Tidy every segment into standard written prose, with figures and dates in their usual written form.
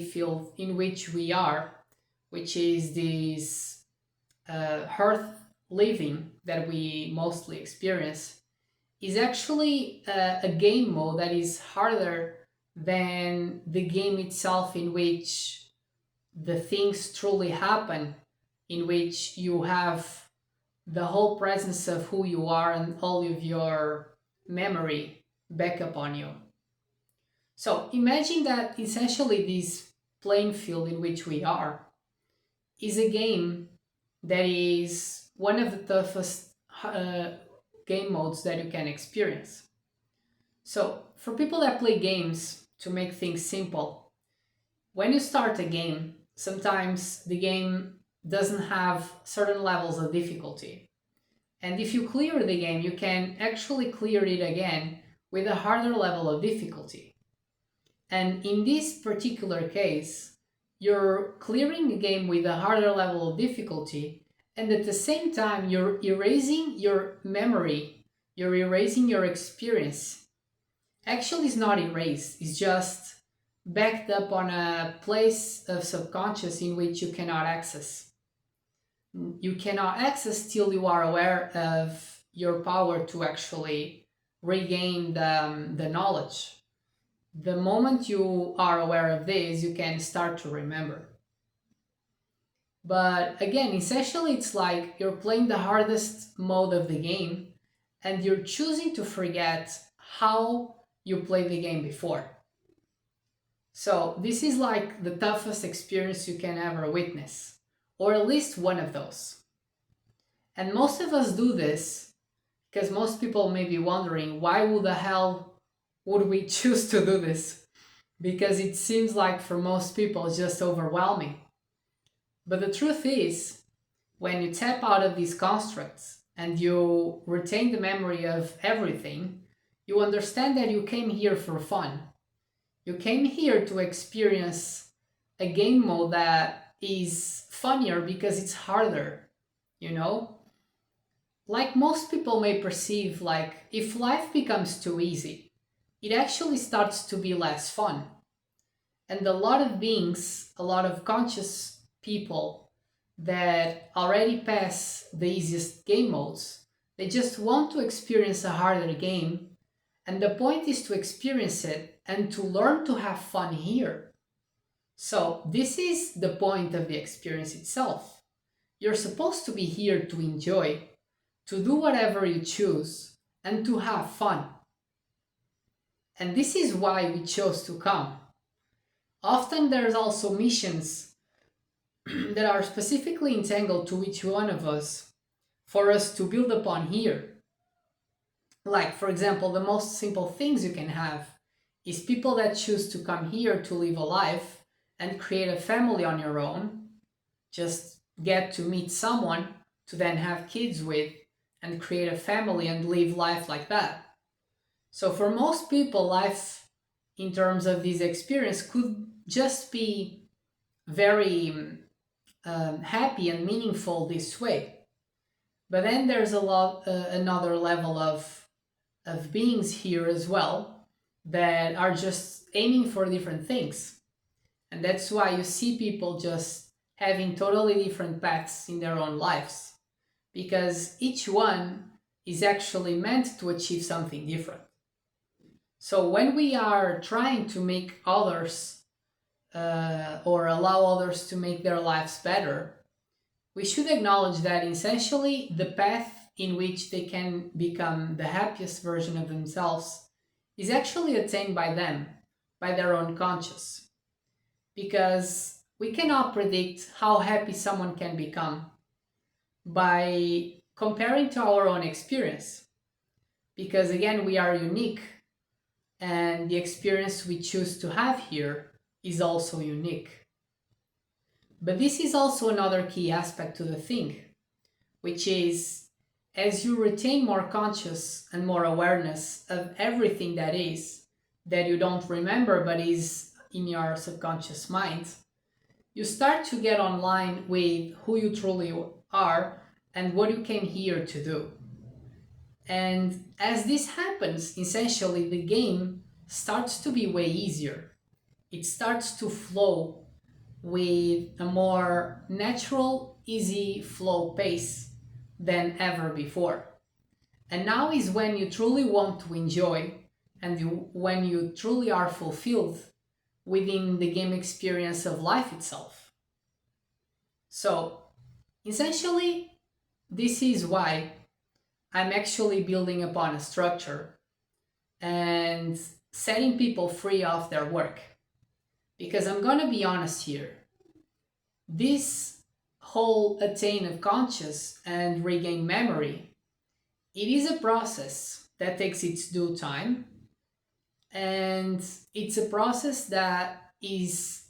field in which we are, which is this earth living that we mostly experience, is actually a game mode that is harder than the game itself, in which the things truly happen, in which you have the whole presence of who you are and all of your memory back up on you. So imagine that essentially this playing field in which we are is a game that is one of the toughest game modes that you can experience. So, for people that play games, to make things simple, when you start a game, sometimes the game doesn't have certain levels of difficulty. And if you clear the game, you can actually clear it again with a harder level of difficulty. And in this particular case, you're clearing the game with a harder level of difficulty, and at the same time, you're erasing your memory, you're erasing your experience. Actually, it's not erased, it's just backed up on a place of subconscious in which you cannot access. You cannot access till you are aware of your power to actually regain the knowledge. The moment you are aware of this, you can start to remember. But again, essentially, it's like you're playing the hardest mode of the game and you're choosing to forget how you played the game before. So, this is like the toughest experience you can ever witness, or at least one of those. And most of us do this because most people may be wondering, why would the hell would we choose to do this? Because it seems like for most people it's just overwhelming. But the truth is, when you tap out of these constructs and you retain the memory of everything, you understand that you came here for fun. You came here to experience a game mode that is funnier because it's harder, you know? Like most people may perceive, like if life becomes too easy, it actually starts to be less fun. And a lot of beings, a lot of conscious people that already pass the easiest game modes, they just want to experience a harder game. And the point is to experience it and to learn to have fun here. So, this is the point of the experience itself. You're supposed to be here to enjoy, to do whatever you choose, and to have fun. And this is why we chose to come. Often there's also missions that are specifically entangled to each one of us for us to build upon here. Like, for example, the most simple things you can have is people that choose to come here to live a life and create a family on your own, just get to meet someone to then have kids with and create a family and live life like that. So, for most people, life in terms of this experience could just be very happy and meaningful this way. But then there's a lot another level of beings here as well that are just aiming for different things, and that's why you see people just having totally different paths in their own lives, because each one is actually meant to achieve something different. So when we are trying to make others or allow others to make their lives better, we should acknowledge that essentially the path in which they can become the happiest version of themselves is actually attained by them, by their own conscious. Because we cannot predict how happy someone can become by comparing to our own experience. Because again, we are unique, and the experience we choose to have here is also unique. But this is also another key aspect to the thing, which is as you retain more conscious and more awareness of everything that is, that you don't remember but is in your subconscious mind, you start to get online with who you truly are and what you came here to do. And as this happens, essentially the game starts to be way easier it starts to flow with a more natural, easy flow pace than ever before. And now is when you truly want to enjoy and when you truly are fulfilled within the game experience of life itself. So, essentially, this is why I'm actually building upon a structure and setting people free of their work. Because I'm gonna be honest here, this whole attain of conscious and regain memory, it is a process that takes its due time, and it's a process that is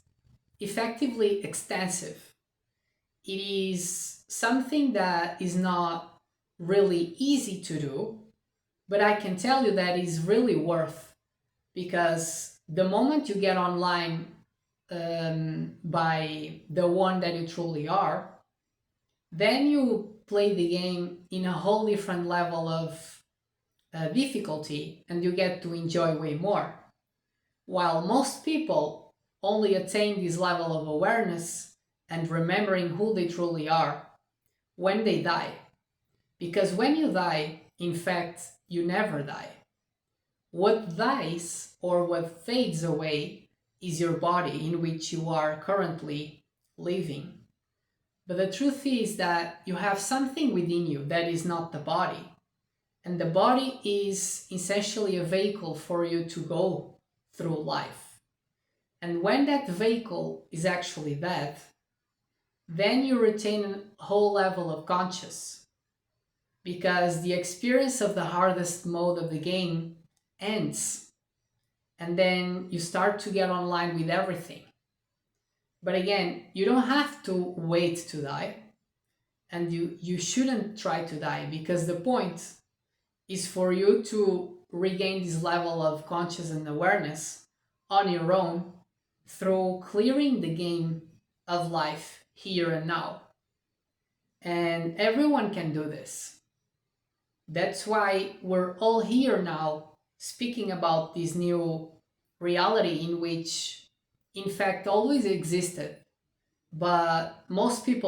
effectively extensive. It is something that is not really easy to do, but I can tell you that is really worth, because the moment you get online by the one that you truly are, then you play the game in a whole different level of difficulty and you get to enjoy way more. While most people only attain this level of awareness and remembering who they truly are when they die. Because when you die, in fact, you never die. What dies or what fades away is your body in which you are currently living. But the truth is that you have something within you that is not the body. And the body is essentially a vehicle for you to go through life. And when that vehicle is actually dead, then you retain a whole level of conscious, because the experience of the hardest mode of the game ends, and then you start to get online with everything. But again, you don't have to wait to die, and you shouldn't try to die, because the point is for you to regain this level of conscious and awareness on your own through clearing the game of life here and now. And everyone can do this. That's why we're all here now speaking about this new reality in which, in fact, always existed, but most people